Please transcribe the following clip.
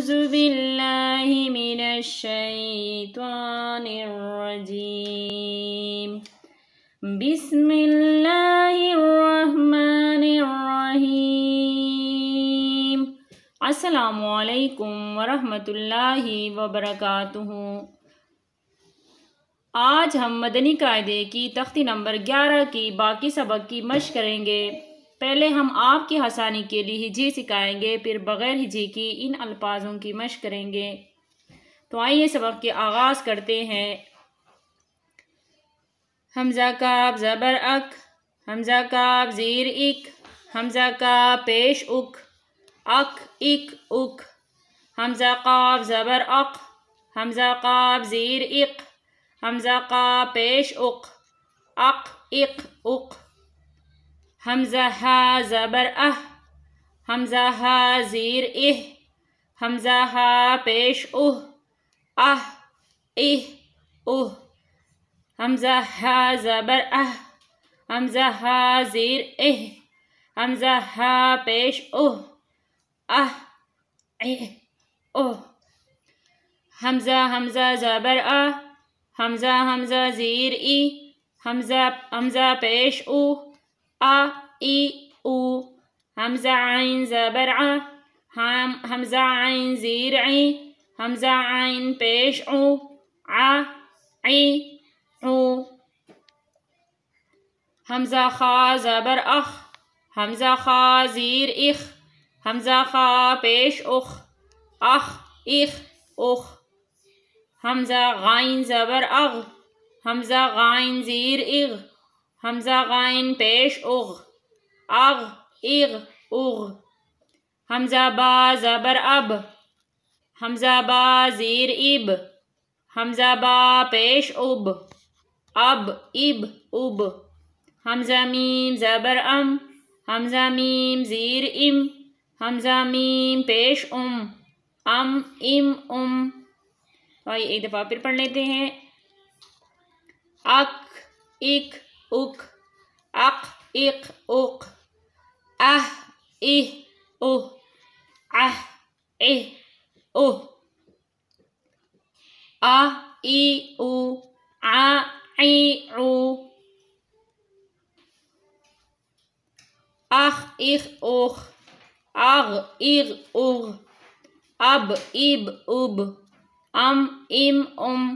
أعوذ بالله من الشيطان الرجيم بسم الله الرحمن الرحیم۔ السلام علیکم ورحمۃ اللہ وبرکاتہ۔ آج ہم مدنی قاعدے کی تختی نمبر 11 کی باقی سبق کی مشق کریں گے۔ پہلے ہم آپ کی آسانی کے لیے ہجی سکھائیں گے، پھر بغیر ہجی کی ان الفاظوں کی مشق کریں گے۔ تو آئیے سبق کے آغاز کرتے ہیں۔ حمزہ کاف زبر اک، حمزہ کاف زیر اک، حمزہ کاف پیش اک، اک اک اک، حمزہ قاف زبر اق، حمزہ قاف زیر اق، حمزہ قاف پیش اق، اق اق اق، حمزہ ہا زبر اہ، حمزہ ہا زیر اہ، حمزہ ہا پیش اہ، اہ اہ اہ، حمزہ ہا زبر اہ، حمزہ ہا زیر اہ، حمزہ ہا پیش اہ، اہ اہ اہ، حمزہ زبر اہ، حمزہ زیر ای، حمزہ پیش او، آ ای او، حمزہ عین زبر ع، حمزہ عین زیر عی، حمزہ عین پیش او، ع عی او، حمزہ خا زبر اخ، حمزہ خا زیر اخ، حمزہ خا پیش اخ، اخ اخ اخ، حمزہ غین زبر اغ، حمزہ غین زیر اغ، حمزہ غین پیش اغ، اغ اغ اغ، حمزہ با زبر اب، حمزہ با زیر اب، حمزہ با پیش اب، اب اب اب، حمزہ میم زبر ام، حمزہ میم زیر ام، حمزہ میم پیش ام ام ام۔ آئیے ایک دفعہ پھر پڑھ لیتے ہیں۔ اک اک اک، اق اق اق، اہ اہ اہ، اہ اہ اہ، آ ای او، ع عی عو، اخ اخ اخ، اغ اغ اغ، اب اب اب، ام ام ام،